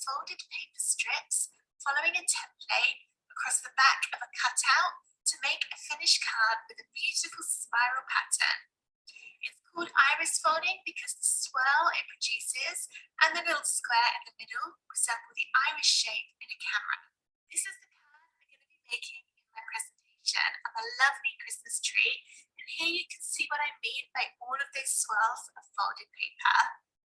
folded paper strips following a template across the back of a cutout to make a finished card with a beautiful spiral pattern. It's called iris folding because the swirl it produces and the little square in the middle resemble the iris shape in a camera. This is the card we're going to be making in my presentation of a lovely Christmas tree, and here you can see what I mean by all of those swirls of folded paper.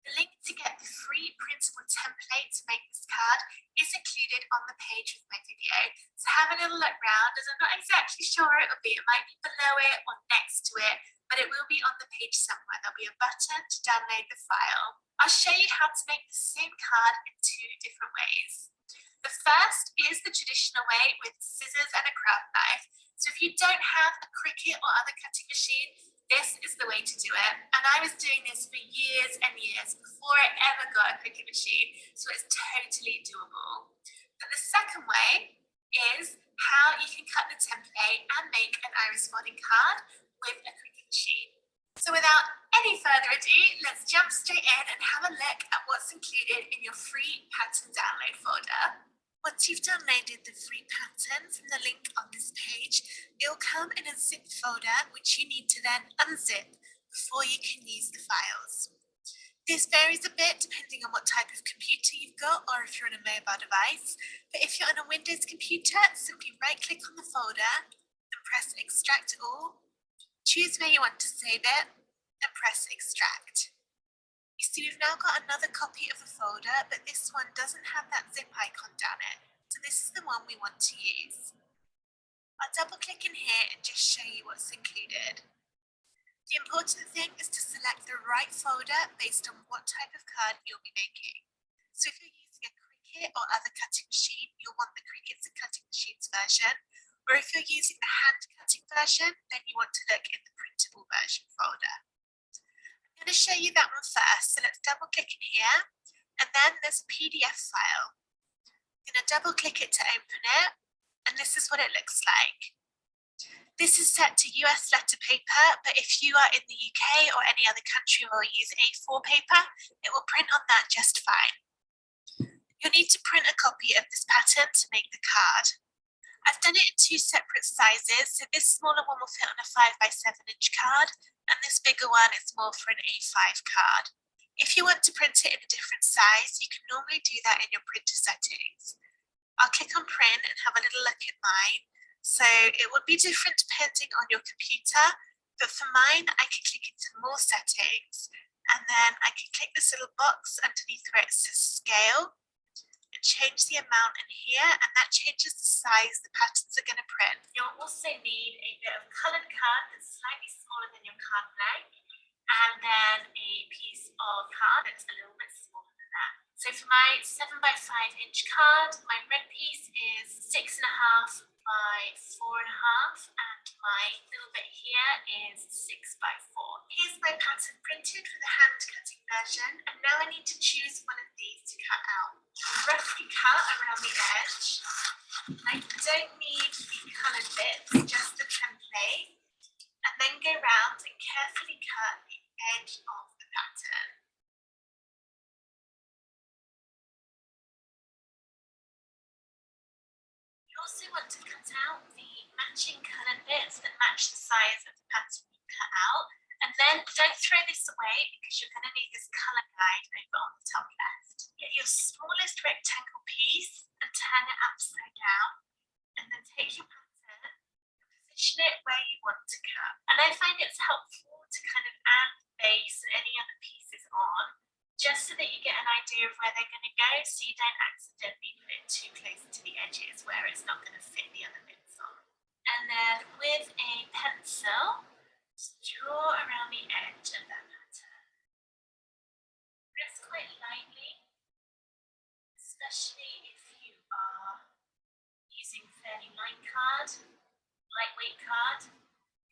The link to get the free printable template to make this card is included on the page of my video, so have a little look round, as I'm not exactly sure where it will be. It might be below it or next to it, but it will be on the page somewhere. There'll be a button to download the file. I'll show you how to make the same card in two different ways. The first is the traditional way with scissors and a craft knife. So if you don't have a Cricut or other cutting machine, this is the way to do it. And I was doing this for years and years before I ever got a Cricut machine, so it's totally doable. But the second way is how you can cut the template and make an iris folding card with a Cricut machine. So without any further ado, let's jump straight in and have a look at what's included in your free pattern download folder. Once you've downloaded the free pattern from the link on this page, it'll come in a zip folder which you need to then unzip before you can use the files. This varies a bit depending on what type of computer you've got or if you're on a mobile device, but if you're on a Windows computer, simply right-click on the folder and press Extract All, choose where you want to save it, and press Extract. You see, we've now got another copy of the folder, but this one doesn't have that zip icon down it. So this is the one we want to use. I'll double click in here and just show you what's included. The important thing is to select the right folder based on what type of card you'll be making. So if you're using a Cricut or other cutting machine, you'll want the Cricut and Cutting Machines version. Or if you're using the hand cutting version, then you want to look in the printable version folder. I'm going to show you that one first, so let's double click in here, and then there's a PDF file. I'm going to double click it to open it, and this is what it looks like. This is set to US letter paper, but if you are in the UK or any other country where we use A4 paper, it will print on that just fine. You'll need to print a copy of this pattern to make the card. I've done it in two separate sizes, so this smaller one will fit on a 5x7 inch card, and this bigger one is more for an A5 card. If you want to print it in a different size, you can normally do that in your printer settings. I'll click on print and have a little look at mine. So it would be different depending on your computer, but for mine, I can click into more settings, and then I can click this little box underneath where it says scale, and change the amount in here, and that changes the size the patterns are going to print. You'll also need a bit of coloured card that's slightly smaller than your card blank, and then a piece of card that's a little bit smaller than that. So for my 7x5 inch card, my red piece is 6.5 by 4.5, and my little bit here is 6x4. Here's my pattern printed for the hand cutting version, and now I need to choose one of these to cut out. Roughly cut around the edge. I don't need the coloured bits, just the template, and then go round and carefully cut the edge of the pattern. You also want to cut out the matching coloured bits that match the size of the pattern you cut out, and then don't throw this away because you're going to need this colour guide over on the top left. Get your smallest rectangle piece and turn it upside down, and then take your pattern and position it where you want to cut. And I find it's helpful to kind of add the base and any other pieces on, just so that you get an idea of where they're going to go, so you don't accidentally put it too close to the edges where it's not going to fit the other bits on. And then with a pencil, just draw around the edge of that pattern. Press quite lightly, especially if you are using fairly lightweight card.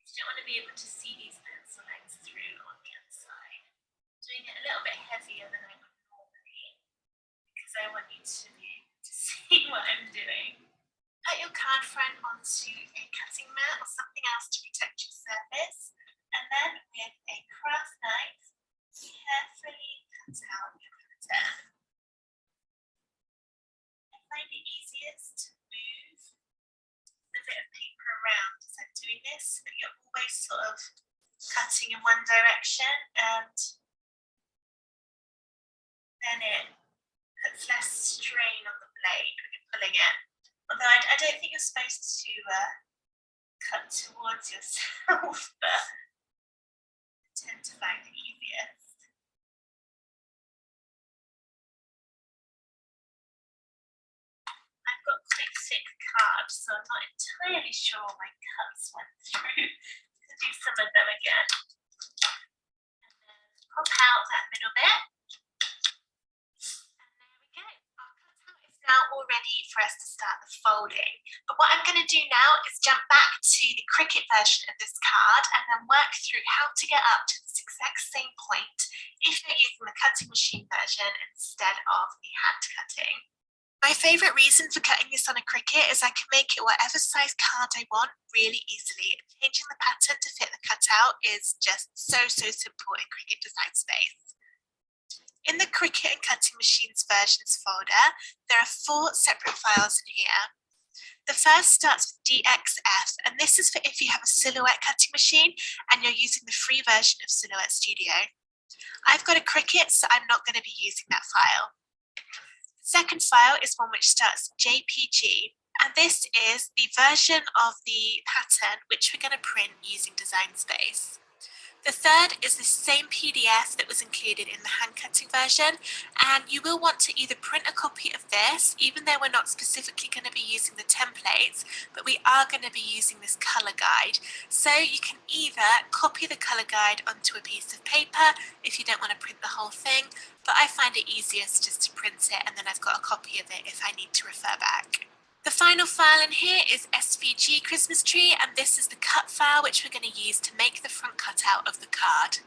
You don't want to be able to see these pencil lines through on the inside. Doing it a little bit heavier than I would normally, because I want you to be able to see what I'm doing. Put your card front onto a cutting mat or something else to protect your surface, and then with a craft knife, carefully cut out your pattern. version, and then it puts less strain on the blade when you're pulling it. Although I don't think you're supposed to cut towards yourself, but I tend to find it easiest. I've got quite thick card, so I'm not entirely sure my cuts went through. Could do some of them again. And then pop out that middle bit. And there we go. Our cutout is now all ready for us to start the folding. But what I'm going to do now is jump back to the Cricut version of this card and then work through how to get up to this exact same point if you're using the cutting machine version instead of the hand cutting. My favourite reason for cutting this on a Cricut is I can make it whatever size card I want really easily. Changing the pattern to fit the cutout is just so simple in Cricut Design Space. In the Cricut and Cutting Machines versions folder, there are 4 separate files in here. The first starts with DXF, and this is for if you have a Silhouette cutting machine and you're using the free version of Silhouette Studio. I've got a Cricut, so I'm not going to be using that file. Second file is one which starts JPG, and this is the version of the pattern which we're going to print using Design Space. The third is the same PDF that was included in the hand cutting version, and you will want to either print a copy of this, even though we're not specifically going to be using the templates, but we are going to be using this colour guide. So you can either copy the colour guide onto a piece of paper if you don't want to print the whole thing, but I find it easiest just to print it and then I've got a copy of it if I need to refer back. The final file in here is SVG Christmas Tree, and this is the cut file which we're going to use to make the front cutout of the card.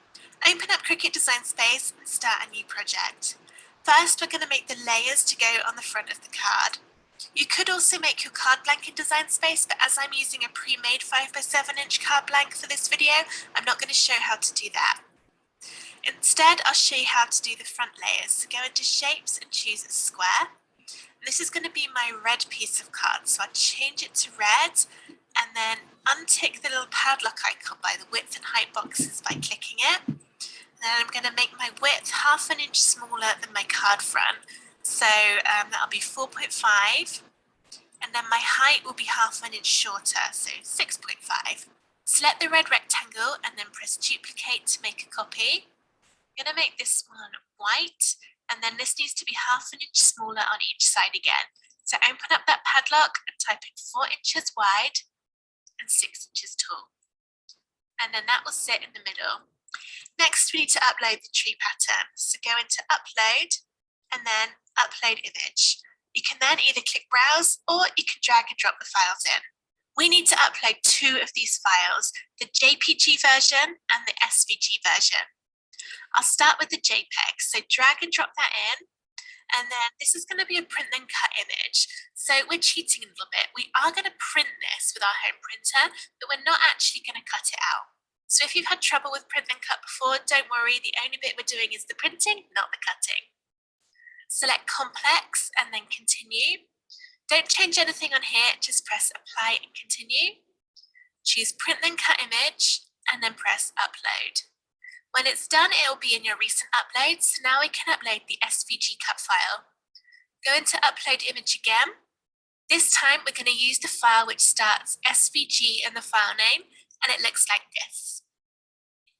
Open up Cricut Design Space and start a new project. First, we're going to make the layers to go on the front of the card. You could also make your card blank in Design Space, but as I'm using a pre-made 5x7 inch card blank for this video, I'm not going to show how to do that. Instead, I'll show you how to do the front layers. So go into Shapes and choose a square. This is going to be my red piece of card, so I'll change it to red and then untick the little padlock icon by the width and height boxes by clicking it. And then I'm going to make my width 1/2 inch smaller than my card front, so that'll be 4.5, and then my height will be 1/2 inch shorter, so 6.5. Select the red rectangle and then press duplicate to make a copy. I'm going to make this one white, and then this needs to be 1/2 inch smaller on each side again. So open up that padlock and type in 4 inches wide and 6 inches tall. And then that will sit in the middle. Next, we need to upload the tree pattern. So go into Upload and then Upload Image. You can then either click Browse or you can drag and drop the files in. We need to upload 2 of these files, the JPG version and the SVG version. I'll start with the JPEG, so drag and drop that in, and then this is going to be a print and cut image. So we're cheating a little bit. We are going to print this with our home printer, but we're not actually going to cut it out. So if you've had trouble with print and cut before, don't worry, the only bit we're doing is the printing, not the cutting. Select Complex and then Continue. Don't change anything on here, just press Apply and Continue. Choose Print and Cut Image, and then press Upload. When it's done, it will be in your recent uploads. So now we can upload the SVG cut file. Go into Upload Image again. This time we're going to use the file which starts SVG in the file name, and it looks like this.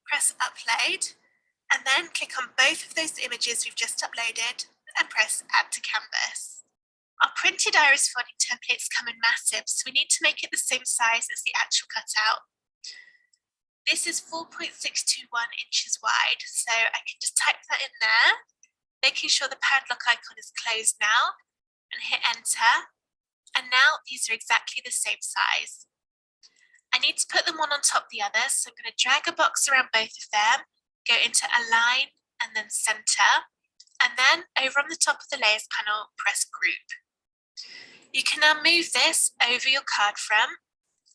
Press Upload, and then click on both of those images we've just uploaded and press Add to Canvas. Our printed iris folding templates come in massive, so we need to make it the same size as the actual cutout. This is 4.621 inches wide, so I can just type that in there, making sure the padlock icon is closed now, and hit Enter. And now these are exactly the same size. I need to put them one on top of the other, so I'm going to drag a box around both of them, go into Align and then Center, and then over on the top of the Layers panel, press Group. You can now move this over your card front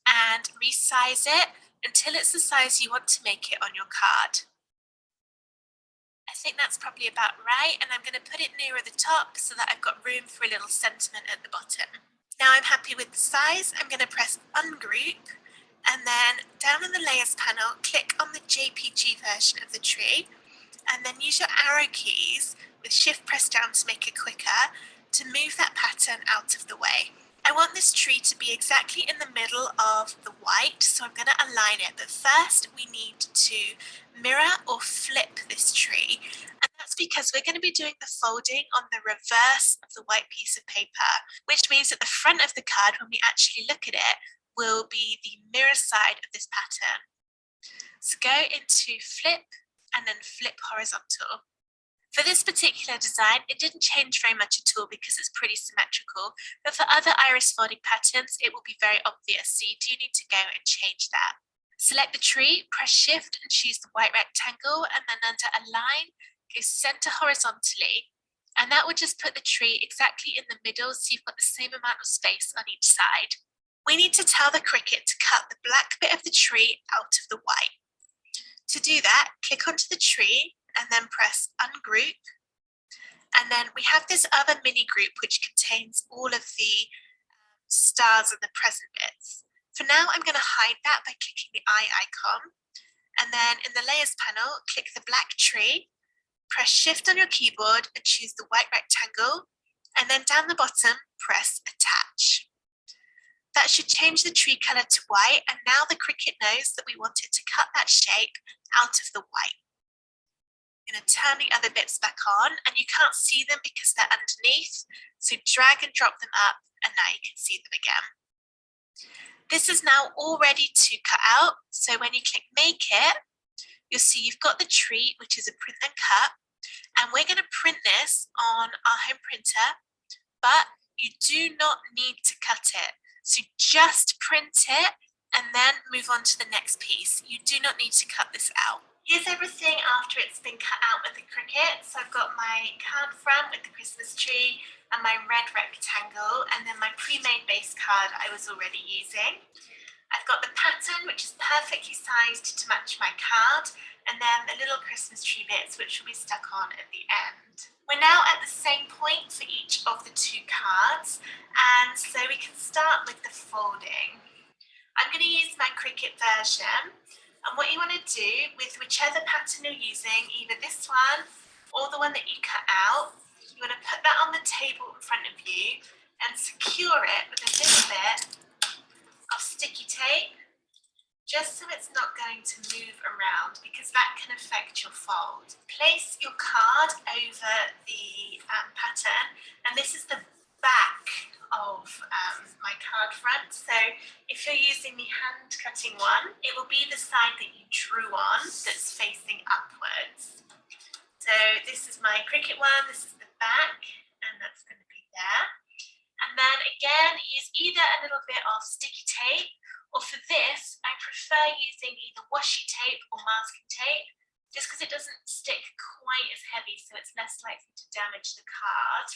and resize it until it's the size you want to make it on your card. I think that's probably about right, and I'm going to put it nearer the top so that I've got room for a little sentiment at the bottom. Now I'm happy with the size, I'm going to press Ungroup, And then down in the layers panel, click on the JPG version of the tree, and then use your arrow keys with shift press down to make it quicker to move that pattern out of the way. I want this tree to be exactly in the middle of the white, so I'm going to align it. But first we need to mirror or flip this tree. And that's because we're going to be doing the folding on the reverse of the white piece of paper, which means that the front of the card, when we actually look at it, will be the mirror side of this pattern. So go into flip and then flip horizontal. For this particular design, it didn't change very much at all because it's pretty symmetrical, but for other iris folding patterns, it will be very obvious, so you do need to go and change that. Select the tree, press shift and choose the white rectangle, and then under align, go center horizontally, and that will just put the tree exactly in the middle so you've got the same amount of space on each side. We need to tell the Cricut to cut the black bit of the tree out of the white. To do that, click onto the tree and then press ungroup. And then we have this other mini group which contains all of the stars and the present bits. For now, I'm going to hide that by clicking the eye icon. And then in the layers panel, click the black tree, press shift on your keyboard and choose the white rectangle. And then down the bottom, press attach. That should change the tree color to white, and now the Cricut knows that we want it to cut that shape out of the white. I'm going to turn the other bits back on, and you can't see them because they're underneath, so drag and drop them up, and now you can see them again. This is now all ready to cut out, so when you click make it, you'll see you've got the tree, which is a print and cut, and we're going to print this on our home printer, but you do not need to cut it. So just print it and then move on to the next piece. You do not need to cut this out. Here's everything after it's been cut out with the Cricut. So I've got my card front with the Christmas tree and my red rectangle, and then my pre-made base card I was already using. I've got the pattern, which is perfectly sized to match my card, and then the little Christmas tree bits, which will be stuck on at the end. We're now at the same point for each of the two cards, and so we can start with the folding. I'm going to use my Cricut version, and what you want to do with whichever pattern you're using, either this one or the one that you cut out, you want to put that on the table in front of you and secure it with a little bit of sticky tape, just so it's not going to move around because that can affect your fold. Place your card over the pattern, and this is the back of my card front. So if you're using the hand cutting one, it will be the side that you drew on that's facing upwards. So this is my Cricut one, this is the back, and that's going to be there. And then again, use either a little bit of sticky tape, or for this, I prefer using either washi tape or masking tape, just because it doesn't stick quite as heavy, so it's less likely to damage the card.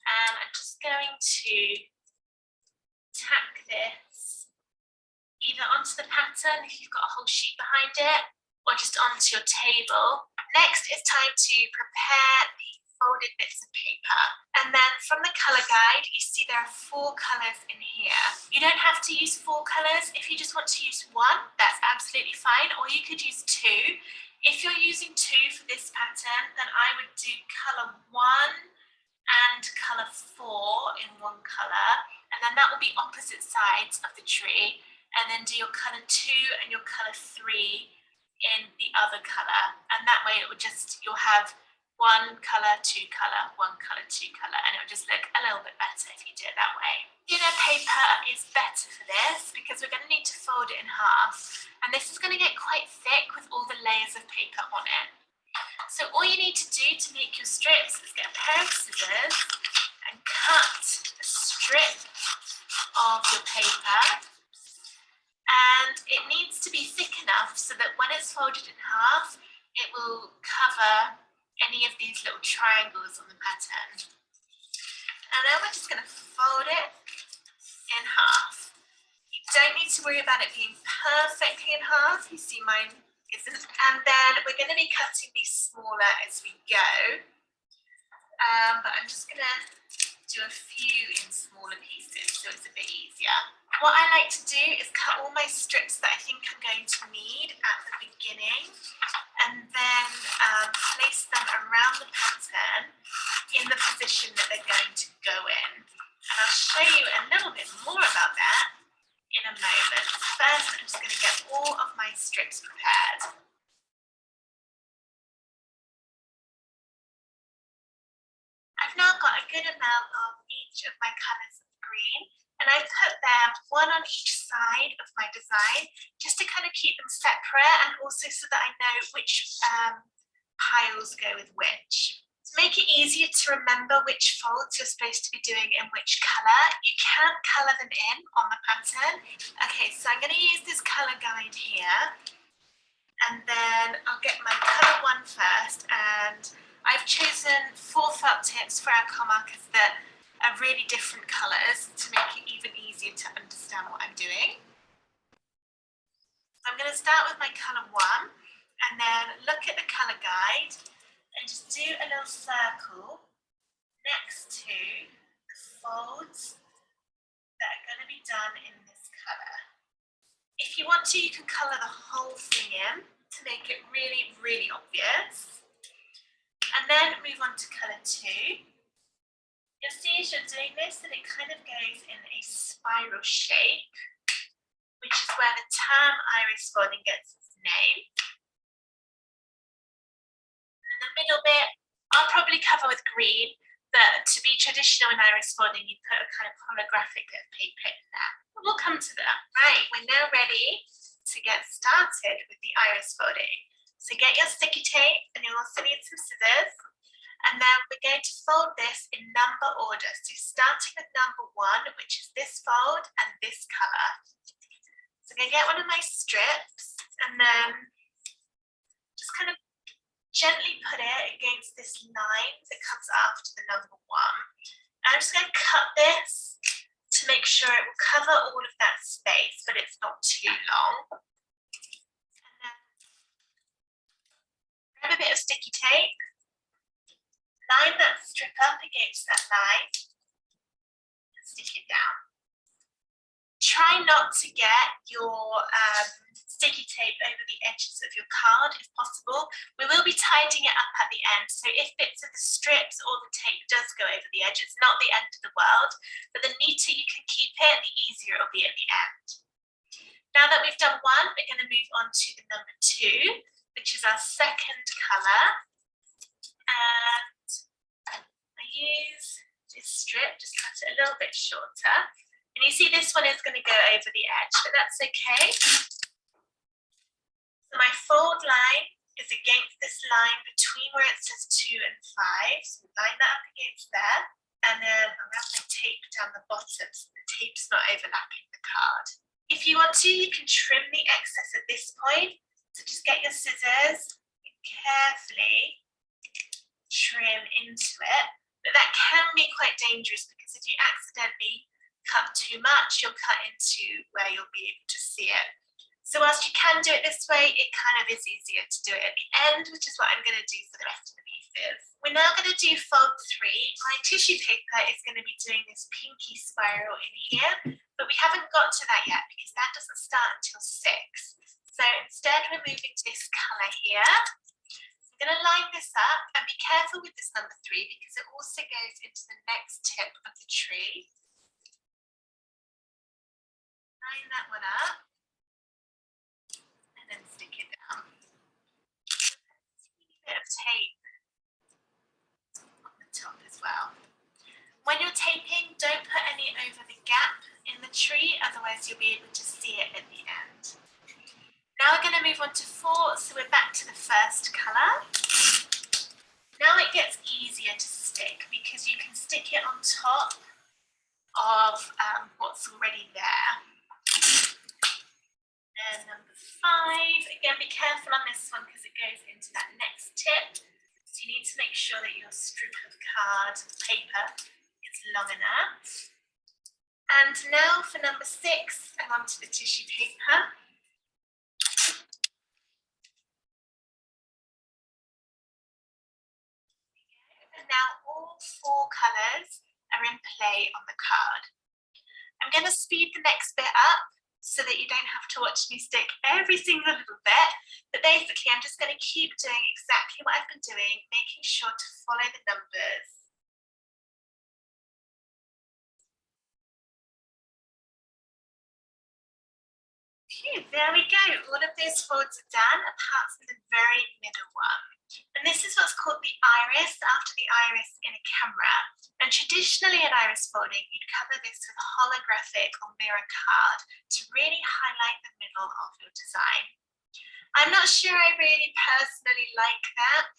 I'm just going to tack this either onto the pattern if you've got a whole sheet behind it, or just onto your table. Next, it's time to prepare the folded bits of paper. And then from the colour guide, you see there are 4 colours in here. You don't have to use 4 colours. If you just want to use 1, that's absolutely fine, or you could use 2. If you're using 2 for this pattern, then I would do colour 1 and colour 4 in 1 colour, and then that will be opposite sides of the tree, and then do your colour 2 and your colour 3 in the other colour, and that way it will just, you'll have 1 colour, 2 colour, 1 colour, 2 colour, and it will just look a little bit better if you do it that way. Thinner paper is better for this because we're going to need to fold it in half, and this is going to get quite thick with all the layers of paper on it. So all you need to do to make your strips is get a pair of scissors and cut a strip of your paper, and it needs to be thick enough so that when it's folded in half, it will cover any of these little triangles on the pattern. And then we're just going to fold it in half. You don't need to worry about it being perfectly in half. You see mine isn't. And then we're going to be cutting these smaller as we go. But I'm just going to do a few in smaller pieces so it's a bit easier. What I like to do is cut all my strips that I think I'm going to need at the beginning, and then place them around the pattern in the position that they're going to go in. And I'll show you a little bit more about that in a moment. First, I'm just going to get all of my strips prepared. I've now got a good amount of each of my colours of green, and I've put them one on each side of my design just to kind of keep them separate, and also so that I know which piles go with which. To make it easier to remember which folds you're supposed to be doing in which colour, you can colour them in on the pattern. Okay, so I'm going to use this colour guide here, and then I'll get my colour one first, and I've chosen 4 felt tips for our car markers that are really different colours to make it even easier to understand what I'm doing. I'm going to start with my colour 1, and then look at the colour guide and just do a little circle next to the folds that are going to be done in this colour. If you want to, you can colour the whole thing in to make it really, really obvious. And then move on to colour 2. You'll see as you're doing this that it kind of goes in a spiral shape, which is where the term iris folding gets its name. And the middle bit, I'll probably cover with green, but to be traditional in iris folding, you put a kind of holographic bit of paper in there. But we'll come to that. Right, we're now ready to get started with the iris folding. So get your sticky tape, and you'll also need some scissors. And then we're going to fold this in number order. So starting with number 1, which is this fold and this colour. So I'm going to get one of my strips and then just kind of gently put it against this line that comes after the number 1. And I'm just going to cut this to make sure it will cover all of that space, but it's not too long. And then grab a bit of sticky tape, line that strip up against that line, and stick it down. Try not to get your sticky tape over the edges of your card if possible. We will be tidying it up at the end, so if bits of the strips or the tape does go over the edge, it's not the end of the world, but the neater you can keep it, the easier it will be at the end. Now that we've done 1, we're going to move on to the number 2, which is our second colour. And I use this strip, just cut it a little bit shorter. And you see this one is going to go over the edge, but that's okay. So my fold line is against this line between where it says 2 and 5. So line that up against there. And then I'll wrap my tape down the bottom so the tape's not overlapping the card. If you want to, you can trim the excess at this point. So just get your scissors and carefully trim into it. But that can be quite dangerous because if you accidentally cut too much, you'll cut into where you'll be able to see it. So whilst you can do it this way, it kind of is easier to do it at the end, which is what I'm going to do for the rest of the pieces. We're now going to do fold 3. My tissue paper is going to be doing this pinky spiral in here, but we haven't got to that yet because that doesn't start until 6. So instead we're moving to this colour here. I'm going to line this up, and be careful with this number 3 because it also goes into the next tip of the tree. Line that one up and then stick it down. A teeny bit of tape on the top as well. When you're taping, don't put any over the gap in the tree, otherwise you'll be able to see it at the end. Now we're going to move on to 4, so we're back to the first colour. Now it gets easier to stick because you can stick it on top of what's already there. And number 5, again be careful on this one because it goes into that next tip. So you need to make sure that your strip of card paper is long enough. And now for number 6, I'm onto the tissue paper. And now all 4 colours are in play on the card. I'm going to speed the next bit up so that you don't have to watch me stick every single little bit. But basically, I'm just going to keep doing exactly what I've been doing, making sure to follow the numbers. Phew, there we go. All of those folds are done, apart from the very middle one. And this is what's called the iris, after the iris in a camera. And traditionally in iris folding, you'd cover this with a holographic or mirror card to really highlight the middle of your design. I'm not sure I really personally like that.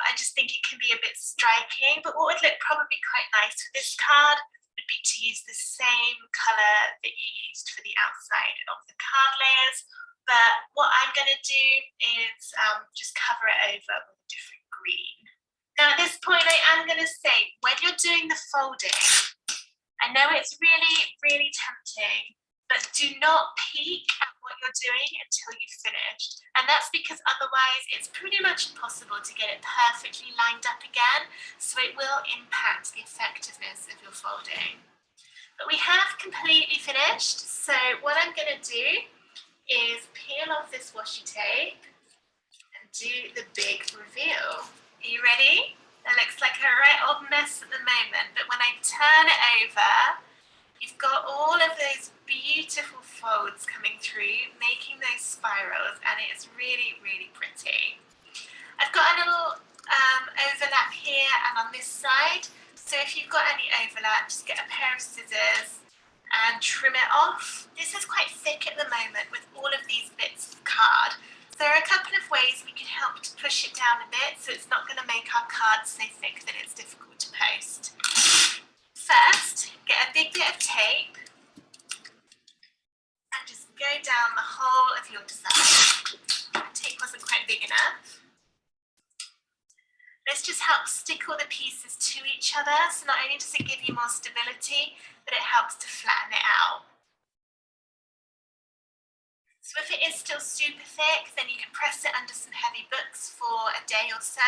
I just think it can be a bit striking, but what would look probably quite nice with this card would be to use the same colour that you used for the outside of the card layers. But what I'm going to do is just cover it over with a different green. Now at this point I am going to say, when you're doing the folding, I know it's really, really tempting, but do not peek at what you're doing until you've finished. And that's because otherwise it's pretty much impossible to get it perfectly lined up again, so it will impact the effectiveness of your folding. But we have completely finished, so what I'm going to do is peel off this washi tape and do the big reveal. Are you ready? It looks like a right old mess at the moment, but when I turn it over, you've got all of those beautiful folds coming through, making those spirals, and it is really, really pretty. I've got a little overlap here and on this side, so if you've got any overlap, just get a pair of scissors and trim it off. This is quite thick at the moment with all of these bits of card. So there are a couple of ways we can help to push it down a bit so it's not going to make our card so thick that it's difficult to post. First, get a big bit of tape and just go down the whole of your design. The tape wasn't quite big enough. This just helps stick all the pieces to each other, so not only does it give you more stability, but it helps to flatten it out. So if it is still super thick, then you can press it under some heavy books for a day or so,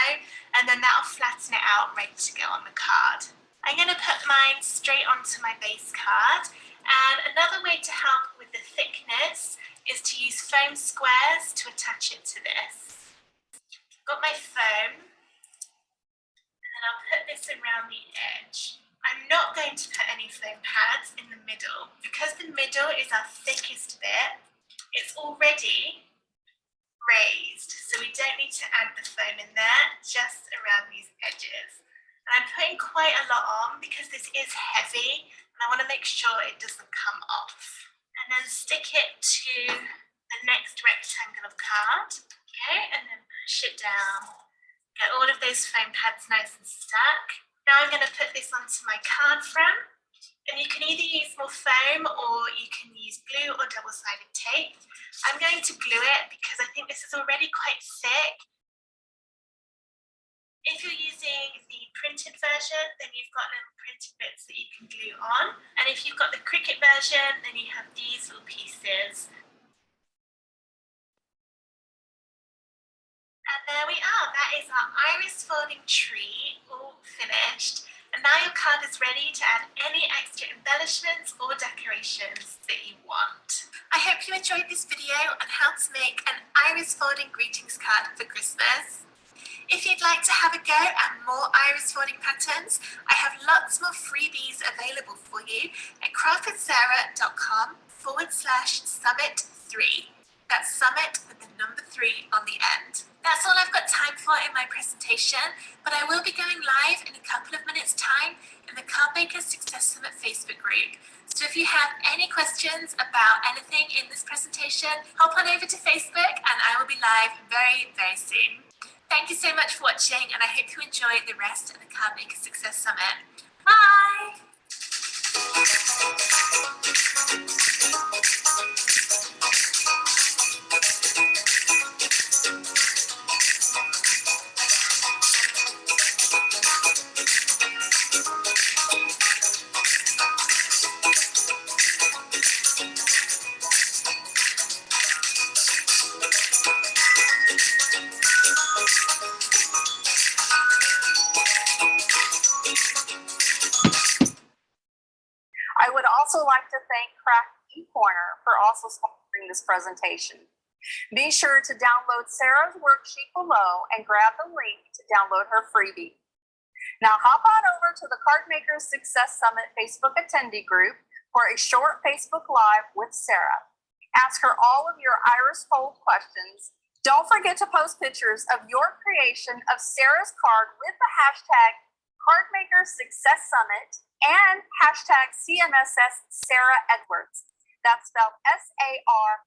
and then that'll flatten it out, ready to go on the card. I'm going to put mine straight onto my base card, and another way to help with the thickness is to use foam squares to attach it to this. I've got my foam, and I'll put this around the edge. I'm not going to put any foam pads in the middle. Because the middle is our thickest bit, it's already raised, so we don't need to add the foam in there, just around these edges. And I'm putting quite a lot on because this is heavy, and I want to make sure it doesn't come off. And then stick it to the next rectangle of card, okay, and then push it down. Get all of those foam pads nice and stuck. Now I'm going to put this onto my card front, and you can either use more foam or you can use glue or double-sided tape. I'm going to glue it because I think this is already quite thick. If you're using the printed version, then you've got little printed bits that you can glue on. And if you've got the Cricut version, then you have these little pieces. And there we are, that is our iris folding tree all finished. And now your card is ready to add any extra embellishments or decorations that you want. I hope you enjoyed this video on how to make an iris folding greetings card for Christmas. If you'd like to have a go at more iris folding patterns, I have lots more freebies available for you at craftwithsarah.com/summit3. That's summit with the number 3 on the end. That's all I've got time for in my presentation, but I will be going live in a couple of minutes' time in the Cardmaker Success Summit Facebook group. So if you have any questions about anything in this presentation, hop on over to Facebook and I will be live very, very soon. Thank you so much for watching, and I hope you enjoy the rest of the Cardmaker Success Summit. Bye! I would also like to thank Craft eCorner for also sponsoring this presentation. Be sure to download Sarah's worksheet below and grab the link to download her freebie. Now hop on over to the Cardmakers Success Summit Facebook attendee group for a short Facebook Live with Sarah. Ask her all of your Iris Fold questions. Don't forget to post pictures of your creation of Sarah's card with the hashtag Cardmakers Success Summit and hashtag CMSS Sarah Edwards. That's spelled SARAHEDWARDS.